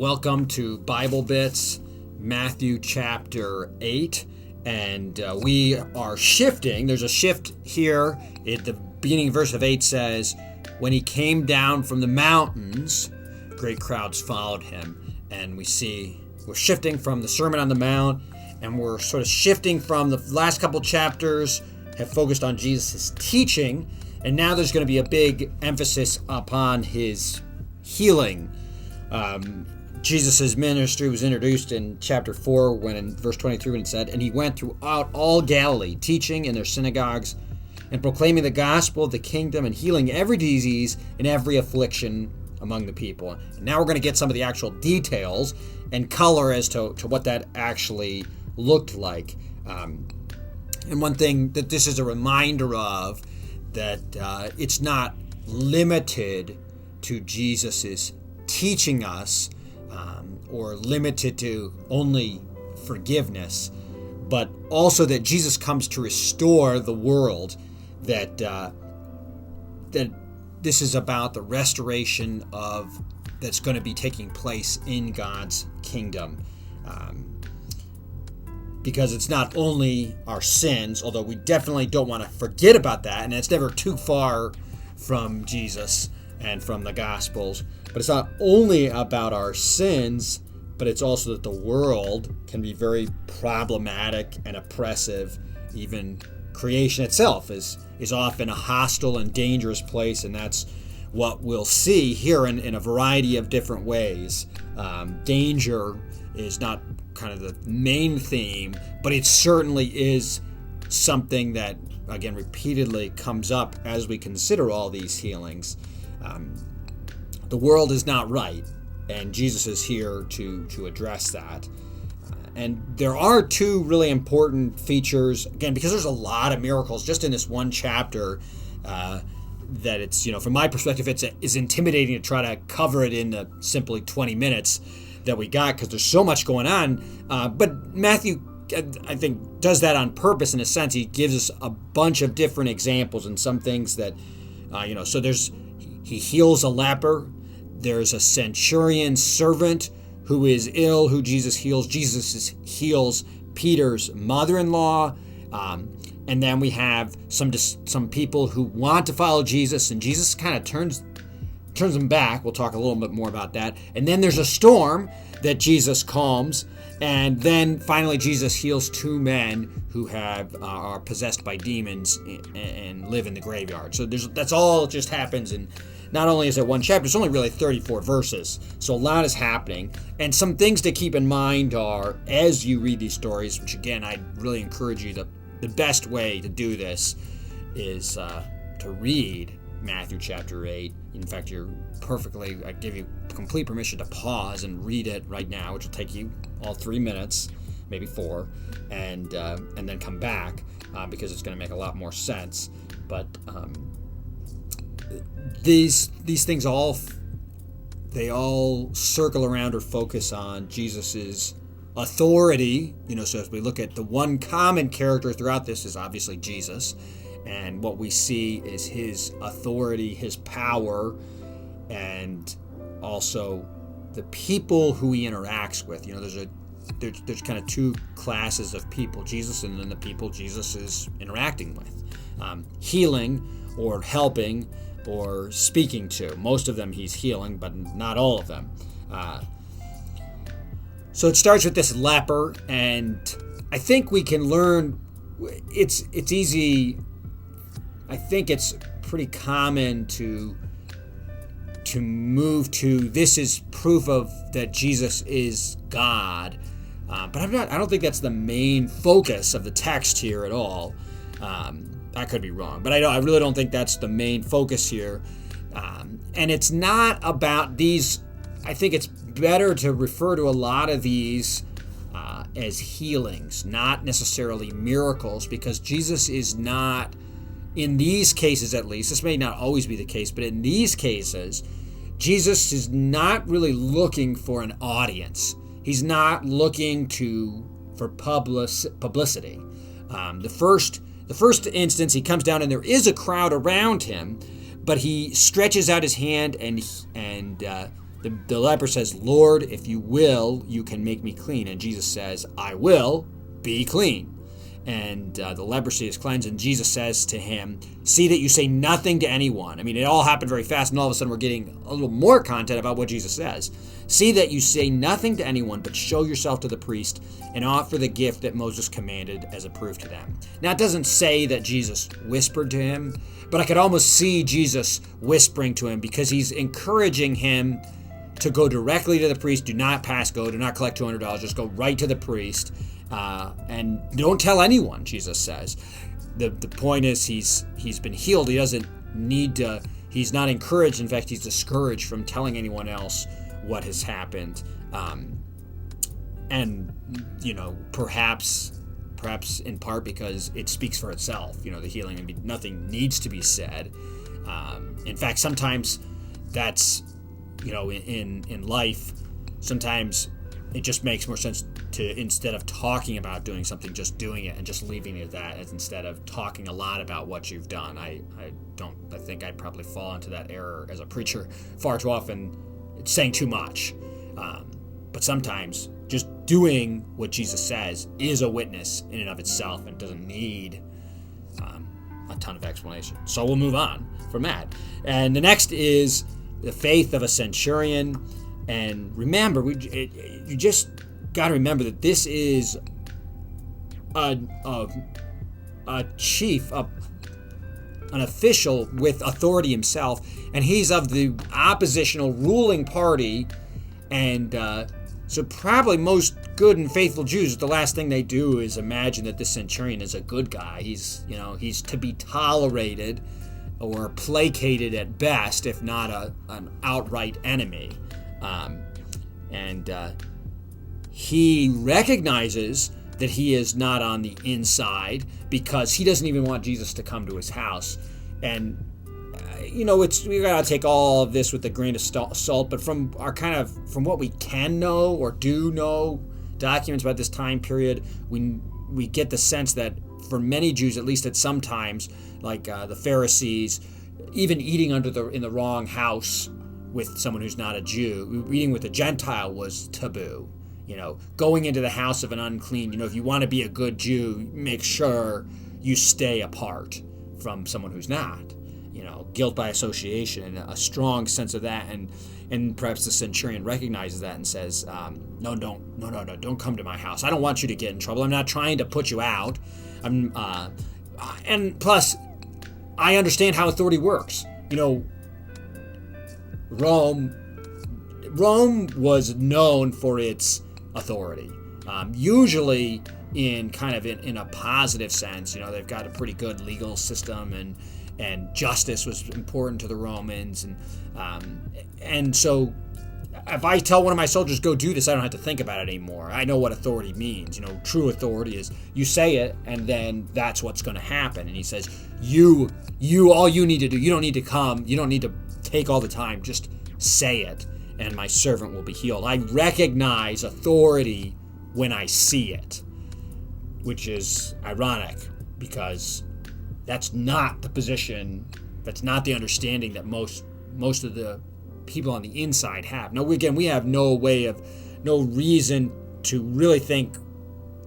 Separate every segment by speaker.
Speaker 1: Welcome to Bible Bits, Matthew chapter 8, and we are shifting. There's a shift here. At the beginning verse of 8 says, when he came down from the mountains, great crowds followed him. And we see we're shifting from the Sermon on the Mount, and we're sort of shifting from the last couple chapters have focused on Jesus' teaching, and now there's going to be a big emphasis upon his healing. Jesus' ministry was introduced in chapter 4 when in verse 23 when it said, and he went throughout all Galilee, teaching in their synagogues and proclaiming the gospel of the kingdom and healing every disease and every affliction among the people. And now we're going to get some of the actual details and color as to what that actually looked like. And one thing that this is a reminder of, that it's not limited to Jesus' teaching us or limited to only forgiveness, but also that Jesus comes to restore the world, that this is about the restoration of that's going to be taking place in God's kingdom. Because it's not only our sins, although we definitely don't want to forget about that, and it's never too far from Jesus and from the Gospels. But it's not only about our sins, but it's also that the world can be very problematic and oppressive. Even creation itself is often a hostile and dangerous place, and that's what we'll see here in a variety of different ways. Danger is not kind of the main theme, but it certainly is something that, again, repeatedly comes up as we consider all these healings. The world is not right, and Jesus is here to address that. And there are two really important features, again, because there's a lot of miracles just in this one chapter, that it's, from my perspective, it's intimidating to try to cover it in the simply 20 minutes that we got, because there's so much going on. But Matthew, I think, does that on purpose in a sense. He gives us a bunch of different examples and some things that, so he heals a leper. There's a centurion servant who is ill, who Jesus heals. Jesus heals Peter's mother-in-law. And then we have some people who want to follow Jesus, and Jesus kind of turns them back. We'll talk a little bit more about that. And then there's a storm that Jesus calms. And then finally Jesus heals two men who are possessed by demons and live in the graveyard. So that's all just happens, and not only is it one chapter, it's only really 34 verses. So a lot is happening. And some things to keep in mind are, as you read these stories, which again, I really encourage you, the best way to do this is to read Matthew chapter 8. In fact, I give you complete permission to pause and read it right now, which will take you all 3 minutes, maybe 4, and then come back, because it's going to make a lot more sense. But these things all circle around or focus on Jesus's authority. So as we look at the one common character throughout this is obviously Jesus, and what we see is his authority, his power, and also the people who he interacts with. There's kind of two classes of people: Jesus and then the people Jesus is interacting with, healing or helping or speaking to. Most of them he's healing, but not all of them. So it starts with this leper, and I think we can learn. It's easy. I think it's pretty common to move to this is proof of that Jesus is God, but I don't think that's the main focus of the text here at all. I could be wrong, but I really don't think that's the main focus here. And it's not about these. I think it's better to refer to a lot of these as healings, not necessarily miracles, because Jesus is not, in these cases at least, this may not always be the case, but in these cases, Jesus is not really looking for an audience. He's not looking for publicity. The first instance, he comes down and there is a crowd around him, but he stretches out his hand and The leper says, Lord, if you will, you can make me clean. And Jesus says, I will, be clean. And the leprosy is cleansed, and Jesus says to him, see that you say nothing to anyone. I mean, it all happened very fast, and all of a sudden we're getting a little more content about what Jesus says. See that you say nothing to anyone, but show yourself to the priest and offer the gift that Moses commanded as a proof to them. Now, it doesn't say that Jesus whispered to him, but I could almost see Jesus whispering to him because he's encouraging him to go directly to the priest. Do not pass go. Do not collect $200. Just go right to the priest. And don't tell anyone, Jesus says. The point is he's been healed. He doesn't need to, he's not encouraged. In fact, he's discouraged from telling anyone else what has happened. And, perhaps in part because it speaks for itself, the healing, and nothing needs to be said. In fact, sometimes that's, in life, sometimes it just makes more sense to, instead of talking about doing something, just doing it and just leaving it at that, as instead of talking a lot about what you've done. I think I probably fall into that error as a preacher far too often. It's saying too much. But sometimes just doing what Jesus says is a witness in and of itself and doesn't need a ton of explanation. So we'll move on from that. And the next is the faith of a centurion. And remember, you just got to remember that this is a chief, an official with authority himself, and he's of the oppositional ruling party. And so probably most good and faithful Jews, the last thing they do is imagine that this centurion is a good guy. He's to be tolerated or placated at best, if not an outright enemy. He recognizes that he is not on the inside because he doesn't even want Jesus to come to his house. And we gotta take all of this with a grain of salt. But from what we can know or do know, documents about this time period, we get the sense that for many Jews, at least at some times, like the Pharisees, even eating in the wrong house with someone who's not a Jew, eating with a Gentile was taboo. Going into the house of an unclean, if you want to be a good Jew, make sure you stay apart from someone who's not. Guilt by association, and a strong sense of that. And perhaps the centurion recognizes that and says, no, don't come to my house. I don't want you to get in trouble. I'm not trying to put you out. And plus, I understand how authority works. Rome was known for its authority, usually in a positive sense. They've got a pretty good legal system, and justice was important to the Romans, and so if I tell one of my soldiers go do this, I don't have to think about it anymore. I know what authority means. True authority is you say it, and then that's what's going to happen. And he says, you all you need to do, you don't need to come, you don't need to take all the time, just say it, and my servant will be healed. I recognize authority when I see it, which is ironic because that's not the position, that's not the understanding that most of the people on the inside have. Now, again, we have no reason to really think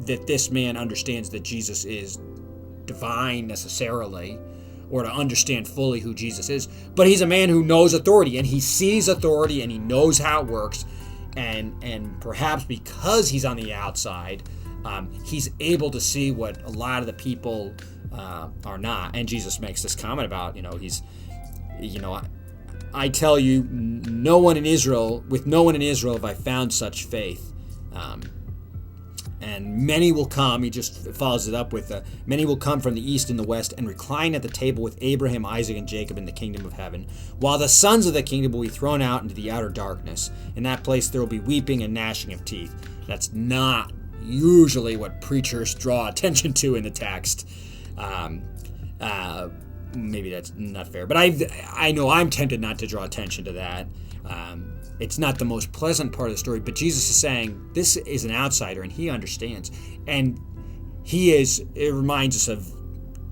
Speaker 1: that this man understands that Jesus is divine necessarily, or to understand fully who Jesus is. But he's a man who knows authority, and he sees authority, and he knows how it works. And perhaps because he's on the outside, he's able to see what a lot of the people are not. And Jesus makes this comment about, I tell you, with no one in Israel have I found such faith. And many will come, he just follows it up with, many will come from the east and the west and recline at the table with Abraham, Isaac, and Jacob in the kingdom of heaven, while the sons of the kingdom will be thrown out into the outer darkness. In that place there will be weeping and gnashing of teeth. That's not usually what preachers draw attention to in the text. Maybe that's not fair, but I know I'm tempted not to draw attention to that. It's not the most pleasant part of the story, but Jesus is saying this is an outsider, and he understands. And it reminds us of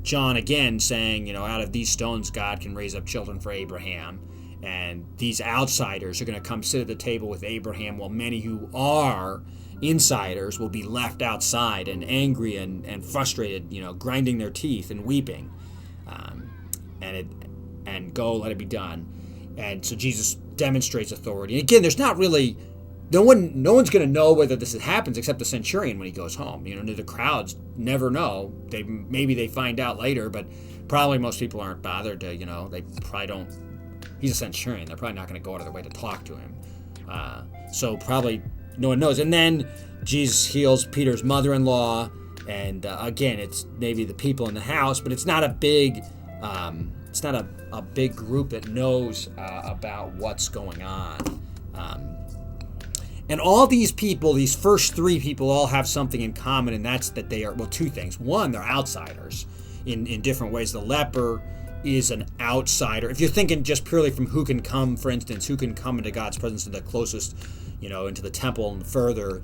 Speaker 1: John again saying, out of these stones God can raise up children for Abraham. And these outsiders are going to come sit at the table with Abraham, while many who are insiders will be left outside and angry and frustrated, grinding their teeth and weeping. And go, let it be done. And so Jesus demonstrates authority. And again, there's not really, no one's going to know whether this happens except the centurion when he goes home. The crowds never know. Maybe they find out later, but probably most people aren't bothered to, they probably don't. He's a centurion. They're probably not going to go out of their way to talk to him. So probably no one knows. And then Jesus heals Peter's mother-in-law. And again, it's maybe the people in the house, but it's not a big group that knows about what's going on. And all these people, these first three people, all have something in common, and that's that they are, two things. One, they're outsiders in different ways. The leper is an outsider. If you're thinking just purely from who can come, for instance, who can come into God's presence to the closest, into the temple and further,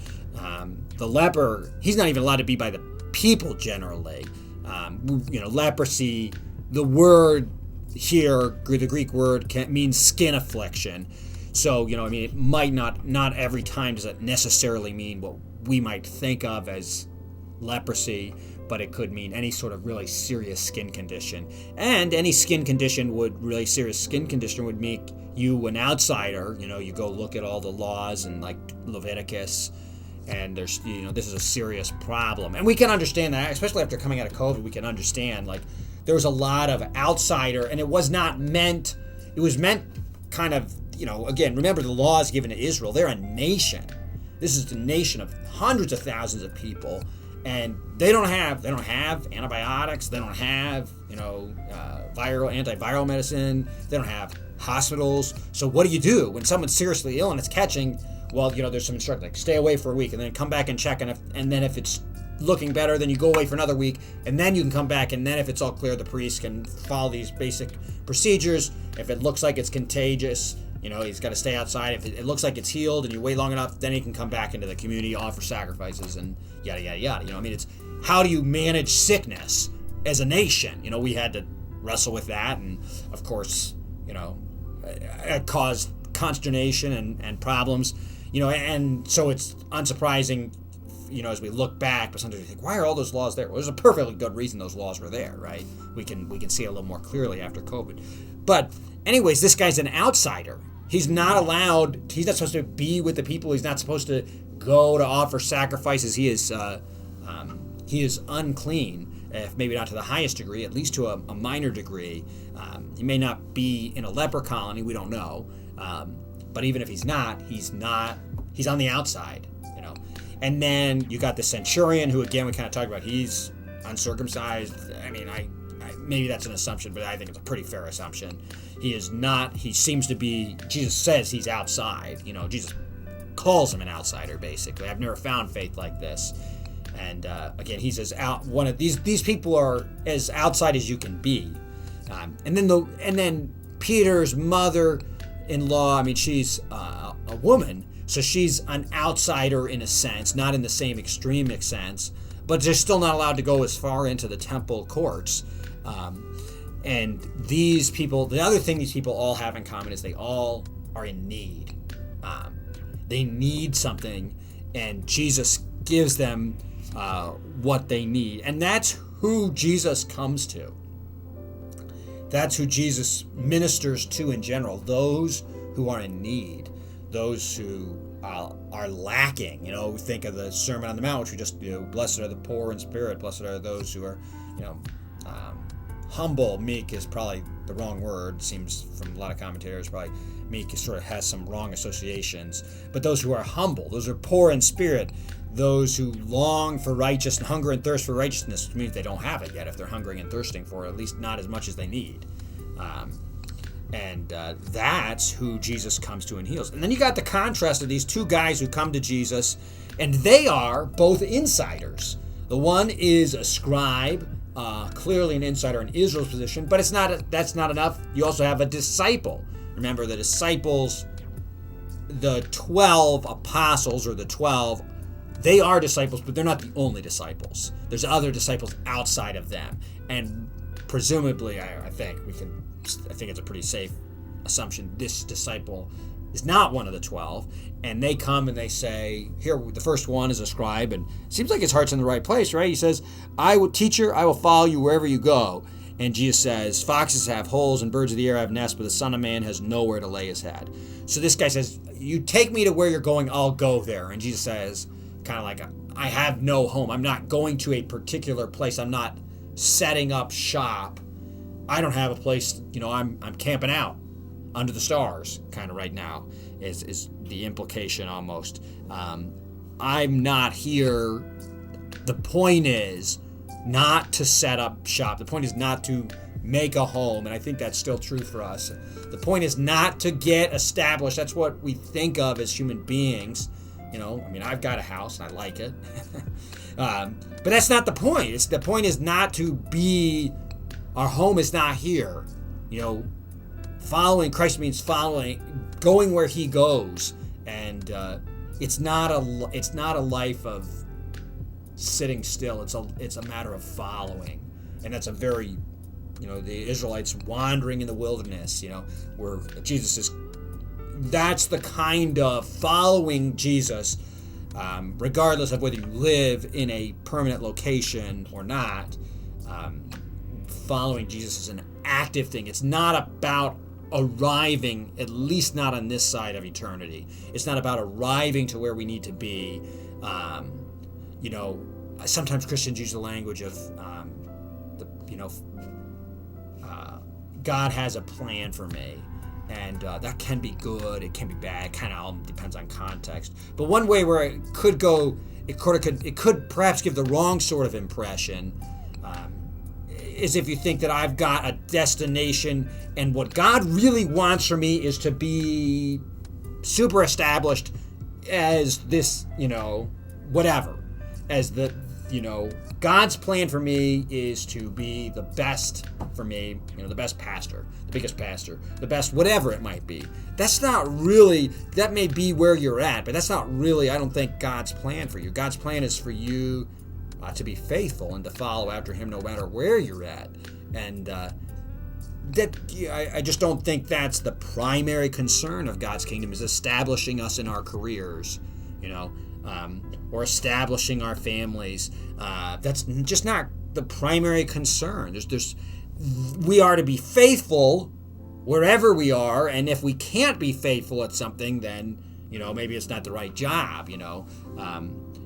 Speaker 1: the leper, he's not even allowed to be by the people generally. Leprosy, the word here, the Greek word, means skin affliction. So, it might not every time does it necessarily mean what we might think of as leprosy, but it could mean any sort of really serious skin condition. And any serious skin condition would make you an outsider. You go look at all the laws and like Leviticus, and there's, this is a serious problem. And we can understand that, especially after coming out of COVID, we can understand, like, there was a lot of outsider, and it was meant kind of, again, remember the laws given to Israel. They're a nation. This is the nation of hundreds of thousands of people. And they don't have antibiotics. They don't have, antiviral medicine. They don't have hospitals. So what do you do when someone's seriously ill and it's catching? Well, there's some instruction, like stay away for a week and then come back and check. And then if it's looking better, then you go away for another week, and then you can come back. And then if it's all clear, the priest can follow these basic procedures. If it looks like it's contagious, he's got to stay outside. If it looks like it's healed and you wait long enough, then he can come back into the community, offer sacrifices, and yada, yada, yada. It's how do you manage sickness as a nation? We had to wrestle with that. And, of course, it caused consternation and problems, and so it's unsurprising, as we look back, but sometimes we think, why are all those laws there? Well, there's a perfectly good reason those laws were there, right? We can see it a little more clearly after COVID. But anyways, this guy's an outsider. He's not supposed to be with the people. He's not supposed to go to offer sacrifices. He is unclean, if maybe not to the highest degree, at least to a minor degree. He may not be in a leper colony, we don't know. But even if he's on the outside, And then you got the centurion, who, again, we kind of talked about, he's uncircumcised. I mean, maybe that's an assumption, but I think it's a pretty fair assumption. He seems to be, Jesus says he's outside. Jesus calls him an outsider, basically. I've never found faith like this. And again, he's these people are as outside as you can be. And then Peter's mother-in-law, she's a woman, so she's an outsider in a sense, not in the same extreme sense, but they're still not allowed to go as far into the temple courts. And these people, the other thing these people all have in common is they all are in need. They need something, and Jesus gives them what they need. And that's who Jesus comes to. That's who Jesus ministers to in general, those who are in need, those who are lacking. We think of the Sermon on the Mount, which we just, blessed are the poor in spirit, blessed are those who are, humble. Meek is probably the wrong word. Seems from a lot of commentators, probably meek sort of has some wrong associations. But those who are humble, those who are poor in spirit, those who long for righteousness, hunger and thirst for righteousness, which means they don't have it yet if they're hungering and thirsting for it, at least not as much as they need. And that's who Jesus comes to and heals. And then you got the contrast of these two guys who come to Jesus, and they are both insiders. The one is a scribe, clearly an insider in Israel's position, but that's not enough. You also have a disciple. Remember, the disciples, the 12 apostles, or the 12, they are disciples, but they're not the only disciples. There's other disciples outside of them. And presumably, I think it's a pretty safe assumption this disciple is not one of the 12, and they come and they say, here, the first one is a scribe, and it seems like his heart's in the right place, right? He says, Teacher, I will follow you wherever you go. And Jesus says, foxes have holes and birds of the air have nests, but the Son of Man has nowhere to lay his head. So this guy says, you take me to where you're going, I'll go there. And Jesus says, kind of like, I have no home. I'm not going to a particular place. I'm not setting up shop. I don't have a place, I'm camping out under the stars kind of right now is the implication almost. I'm not here. The point is not to set up shop. The point is not to make a home, and I think that's still true for us. The point is not to get established. That's what we think of as human beings. I've got a house and I like it. But that's not the point. The point is not to be, our home is not here. Following Christ means going where he goes. And it's not a life of sitting still. It's a matter of following. And that's a very, the Israelites wandering in the wilderness, where Jesus is, that's the kind of following Jesus, regardless of whether you live in a permanent location or not. Following Jesus is an active thing. It's not about arriving, at least not on this side of eternity. It's not about arriving to where we need to be. Sometimes Christians use the language of, God has a plan for me. And that can be good, it can be bad, kind of all depends on context. But one way where it could go, it could perhaps give the wrong sort of impression, is if you think that I've got a destination and what God really wants for me is to be super established as this, whatever, as the, God's plan for me is to be the best for me, the best pastor, the biggest pastor, the best whatever it might be. That's not really, that may be where you're at, but that's not really, I don't think, God's plan for you. God's plan is for you to be faithful and to follow after him no matter where you're at. And I just don't think that's the primary concern of God's kingdom, is establishing us in our careers, or establishing our families. That's just not the primary concern. We are to be faithful wherever we are, and if we can't be faithful at something, then maybe it's not the right job.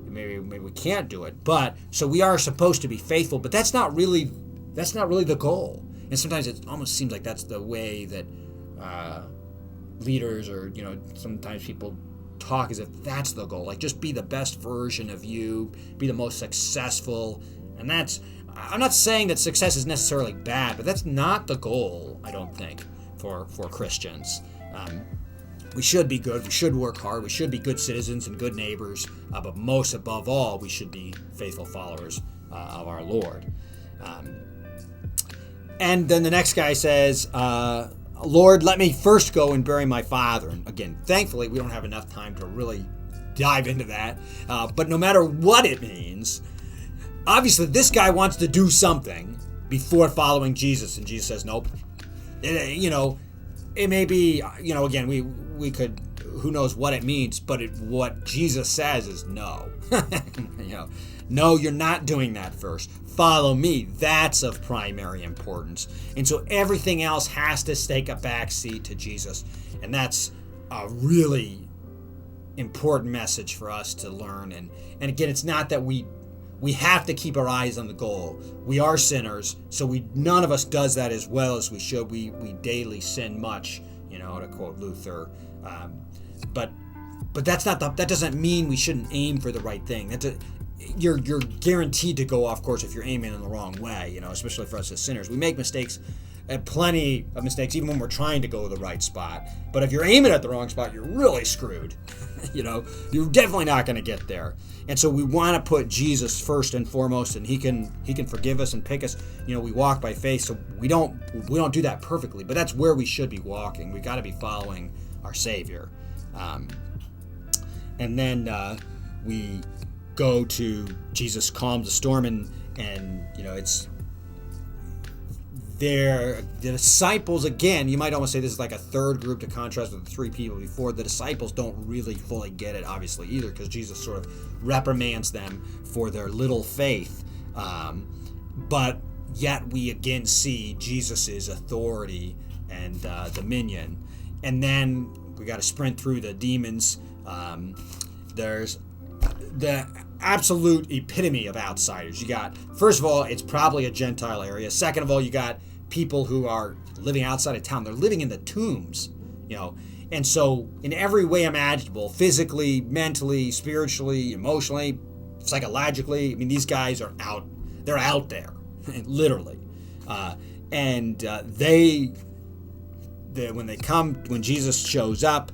Speaker 1: Maybe we can't do it. But so we are supposed to be faithful, but that's not really the goal. And sometimes it almost seems like that's the way that leaders, or sometimes people talk as if that's the goal. Like, just be the best version of you, be the most successful. And I'm not saying that success is necessarily bad, but that's not the goal, I don't think, for Christians. We should be good, we should work hard, we should be good citizens and good neighbors, but most above all, we should be faithful followers of our Lord. And then the next guy says, Lord, let me first go and bury my father. And again, thankfully, we don't have enough time to really dive into that. But no matter what it means, obviously this guy wants to do something before following Jesus. And Jesus says, nope. It may be, again, we could, who knows what it means, but what Jesus says is no. No, you're not doing that first. Follow me. That's of primary importance. And so everything else has to take a back seat to Jesus. And that's a really important message for us to learn. And again, it's not that we have to keep our eyes on the goal. We are sinners, so none of us does that as well as we should. We daily sin much, to quote Luther. But that doesn't mean we shouldn't aim for the right thing. You're guaranteed to go off course if you're aiming in the wrong way, especially for us as sinners. We make mistakes, plenty of mistakes, even when we're trying to go to the right spot. But if you're aiming at the wrong spot, you're really screwed. You're definitely not going to get there. And so we want to put Jesus first and foremost, and he can forgive us and pick us. We walk by faith, so we don't do that perfectly, but that's where we should be walking. We got to be following our Savior. And then we go to Jesus calms the storm, and it's the disciples, again, you might almost say this is like a third group to contrast with the three people before. The disciples don't really fully get it, obviously, either, because Jesus sort of reprimands them for their little faith. But yet we again see Jesus's authority and dominion. And then we got to sprint through the demons. There's the absolute epitome of outsiders. You got, first of all, it's probably a Gentile area. Second of all, you got people who are living outside of town. They're living in the tombs, and so in every way imaginable, physically, mentally, spiritually, emotionally, psychologically, I mean, these guys are out. They're out there, literally, when Jesus shows up,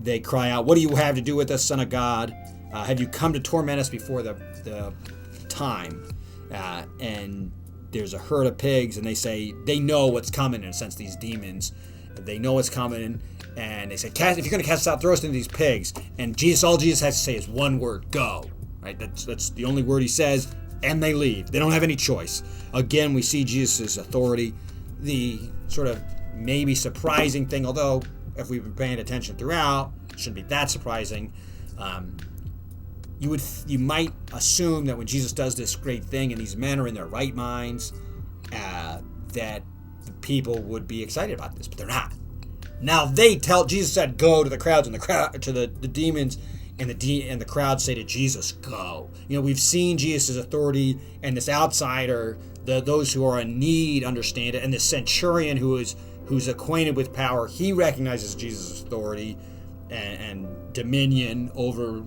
Speaker 1: they cry out, "What do you have to do with us, Son of God? Have you come to torment us before the time?" And there's a herd of pigs, and they know what's coming. In a sense, these demons, they know what's coming, and they say, "If you're going to cast us out, throw us into these pigs." And all Jesus has to say is one word: "Go." Right? That's the only word he says, and they leave. They don't have any choice. Again, we see Jesus' authority. The sort of maybe surprising thing, although if we've been paying attention throughout, it shouldn't be that surprising. You might assume that when Jesus does this great thing and these men are in their right minds, that the people would be excited about this, but they're not. Now Jesus said, "Go," to the crowds, and to the demons, and the crowd say to Jesus, "Go." We've seen Jesus' authority, and this outsider, those who are in need understand it, and the centurion who's acquainted with power, he recognizes Jesus' authority and dominion over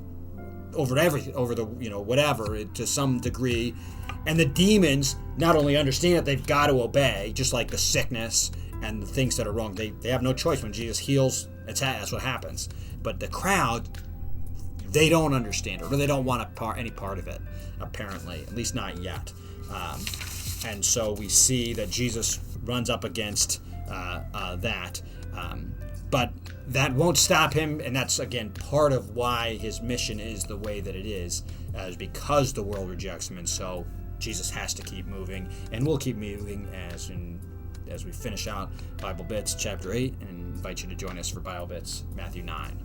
Speaker 1: everything, over the whatever, to some degree. And the demons not only understand that they've got to obey, just like the sickness and the things that are wrong. They have no choice. When Jesus heals, that's what happens. But the crowd, they don't understand it, or they don't want any part of it, apparently, at least not yet. And so we see that Jesus runs up against that. But that won't stop him, and that's, again, part of why his mission is the way that it is because the world rejects him. And so Jesus has to keep moving, and we'll keep moving as we finish out Bible Bits, chapter 8, and invite you to join us for Bible Bits, Matthew 9.